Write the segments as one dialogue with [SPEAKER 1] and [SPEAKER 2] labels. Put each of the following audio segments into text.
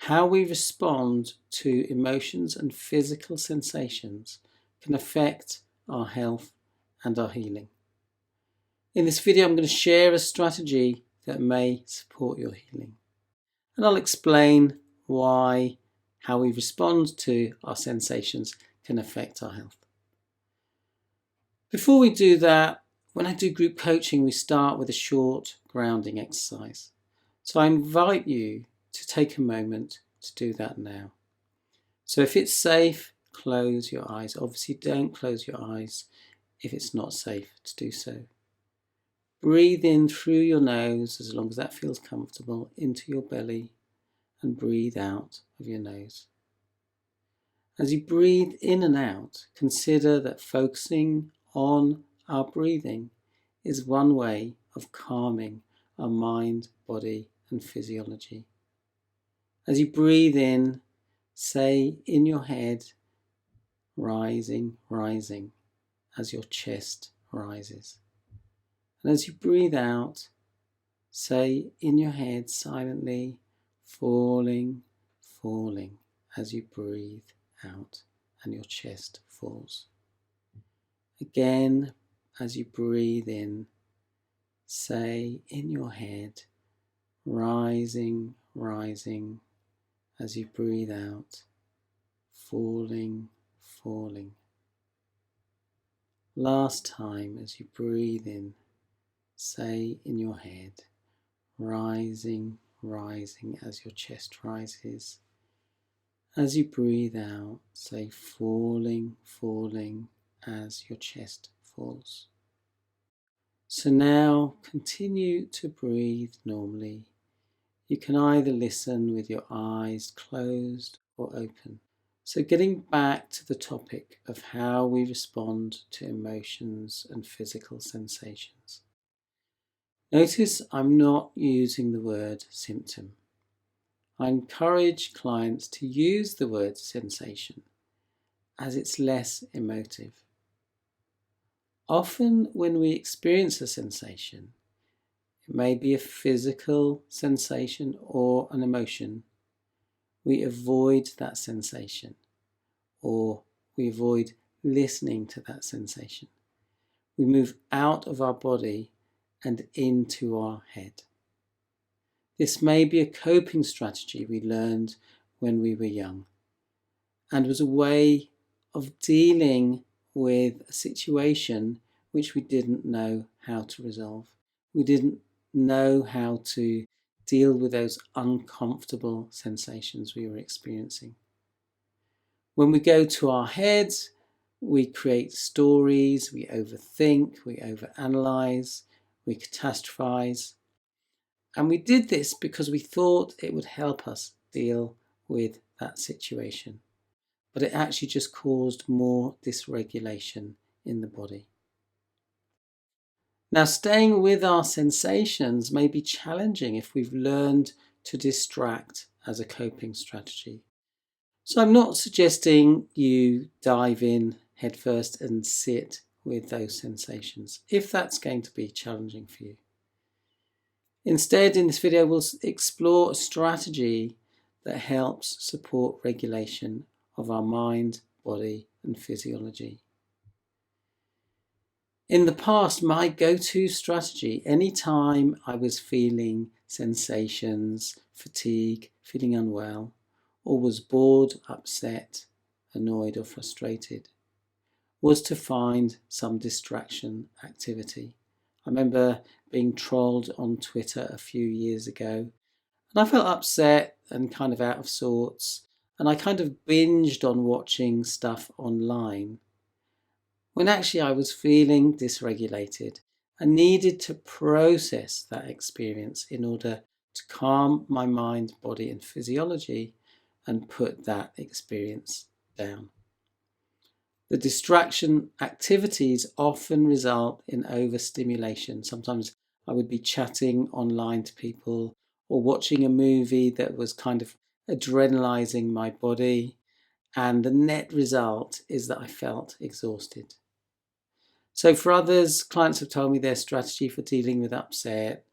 [SPEAKER 1] how we respond to emotions and physical sensations can affect our health and our healing. In this video, I'm going to share a strategy that may support your healing. And I'll explain how we respond to our sensations can affect our health. Before we do that, when I do group coaching, we start with a short grounding exercise. So I invite you to take a moment to do that now. So if it's safe, close your eyes. Obviously, don't close your eyes if it's not safe to do so. Breathe in through your nose, as long as that feels comfortable, into your belly, and breathe out of your nose. As you breathe in and out, consider that focusing on our breathing is one way of calming our mind, body, and physiology. As you breathe in, say in your head, rising, rising, as your chest rises. And as you breathe out, say in your head silently, falling, falling, as you breathe out and your chest falls. Again, as you breathe in, say in your head, rising, rising, as you breathe out, falling, falling. Last time, as you breathe in, say in your head, rising, rising, as your chest rises. As you breathe out, say falling, falling, as your chest falls. So now continue to breathe normally. You can either listen with your eyes closed or open. So getting back to the topic of how we respond to emotions and physical sensations. Notice I'm not using the word symptom. I encourage clients to use the word sensation as it's less emotive. Often when we experience a sensation, it may be a physical sensation or an emotion, we avoid that sensation or we avoid listening to that sensation. We move out of our body and into our head. This may be a coping strategy we learned when we were young and was a way of dealing with a situation which we didn't know how to resolve. We didn't know how to deal with those uncomfortable sensations we were experiencing. When we go to our heads, we create stories, we overthink, we overanalyze, we catastrophize. And we did this because we thought it would help us deal with that situation. But it actually just caused more dysregulation in the body. Now, staying with our sensations may be challenging if we've learned to distract as a coping strategy. So I'm not suggesting you dive in headfirst and sit with those sensations, if that's going to be challenging for you. Instead, in this video, we'll explore a strategy that helps support regulation of our mind, body, and physiology. In the past, my go-to strategy, anytime I was feeling sensations, fatigue, feeling unwell, or was bored, upset, annoyed, or frustrated, was to find some distraction activity. I remember being trolled on Twitter a few years ago, and I felt upset and kind of out of sorts, and I kind of binged on watching stuff online, when actually I was feeling dysregulated and needed to process that experience in order to calm my mind, body, and physiology and put that experience down. The distraction activities often result in overstimulation. Sometimes I would be chatting online to people or watching a movie that was kind of adrenalizing my body, and the net result is that I felt exhausted. So for others, clients have told me their strategy for dealing with upset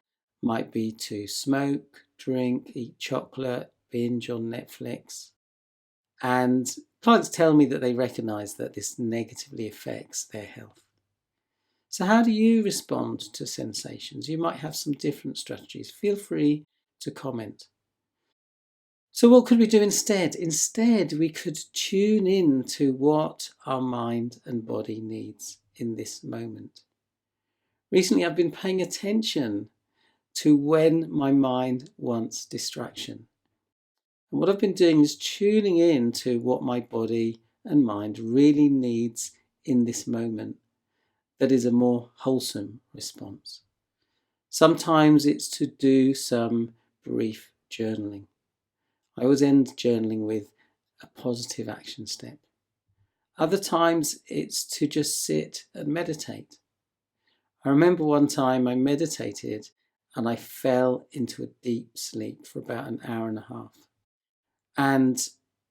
[SPEAKER 1] might be to smoke, drink, eat chocolate, binge on Netflix. And clients tell me that they recognise that this negatively affects their health. So how do you respond to sensations? You might have some different strategies. Feel free to comment. So what could we do instead? Instead, we could tune in to what our mind and body needs in this moment. Recently, I've been paying attention to when my mind wants distraction. And what I've been doing is tuning in to what my body and mind really needs in this moment. That is a more wholesome response. Sometimes it's to do some brief journaling. I always end journaling with a positive action step. Other times it's to just sit and meditate. I remember one time I meditated and I fell into a deep sleep for about an hour and a half. And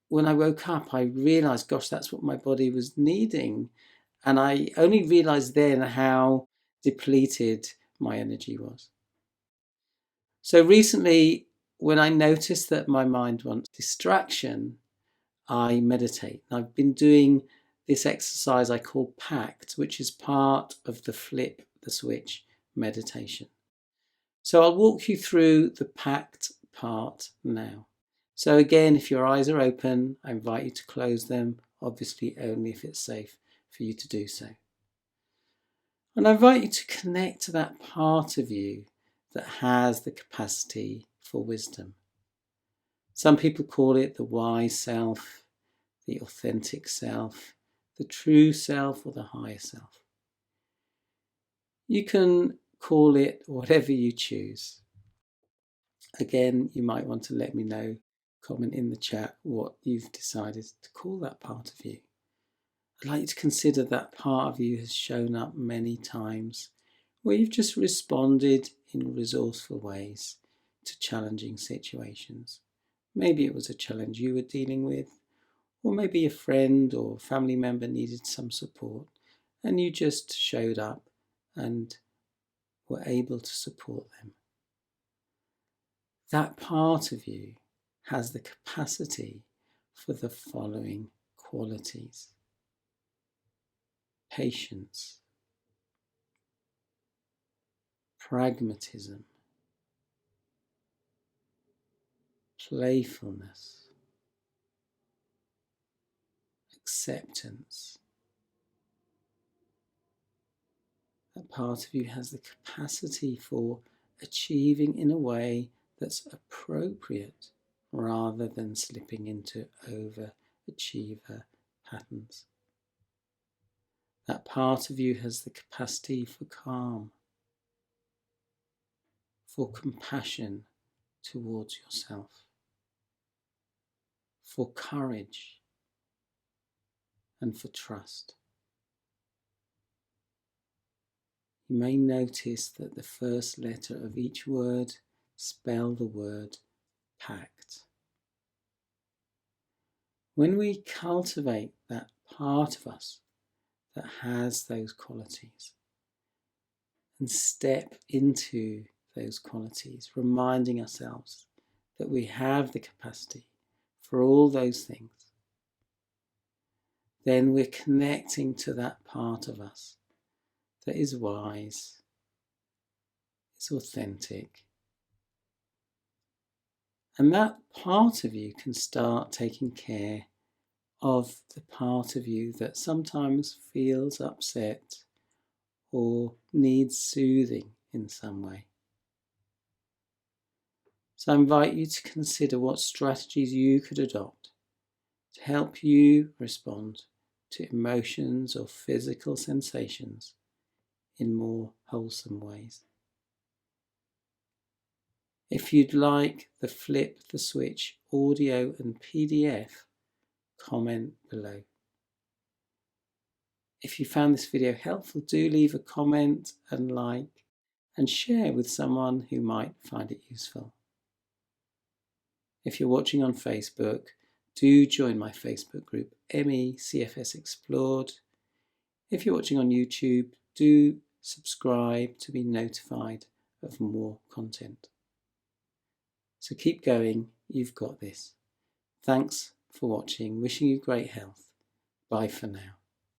[SPEAKER 1] when I woke up, I realised, gosh, that's what my body was needing. And I only realised then how depleted my energy was. So recently, when I noticed that my mind wants distraction, I meditate. I've been doing this exercise I call Pact, which is part of the flip the switch meditation. So I'll walk you through the Pact part now. So again, if your eyes are open, I invite you to close them, obviously only if it's safe for you to do so. And I invite you to connect to that part of you that has the capacity for wisdom. Some people call it the wise self, the authentic self, the true self, or the higher self. You can call it whatever you choose. Again, you might want to let me know, comment in the chat what you've decided to call that part of you. I'd like you to consider that part of you has shown up many times where you've just responded in resourceful ways to challenging situations. Maybe it was a challenge you were dealing with, or maybe a friend or family member needed some support and you just showed up and were able to support them. That part of you has the capacity for the following qualities: patience, pragmatism, playfulness, acceptance. That part of you has the capacity for achieving in a way that's appropriate rather than slipping into overachiever patterns. That part of you has the capacity for calm, for compassion towards yourself, for courage, and for trust. You may notice that the first letter of each word spell the word Pact. When we cultivate that part of us that has those qualities and step into those qualities, reminding ourselves that we have the capacity for all those things, then we're connecting to that part of us that is wise, is authentic. And that part of you can start taking care of the part of you that sometimes feels upset or needs soothing in some way. So I invite you to consider what strategies you could adopt to help you respond to emotions or physical sensations in more wholesome ways. If you'd like the Flip the Switch audio and PDF, comment below. If you found this video helpful, do leave a comment and like and share with someone who might find it useful. If you're watching on Facebook, do join my Facebook group, CFS Explored. If you're watching on YouTube, do subscribe to be notified of more content. So keep going You've got this. Thanks for watching. Wishing you great health. Bye for now.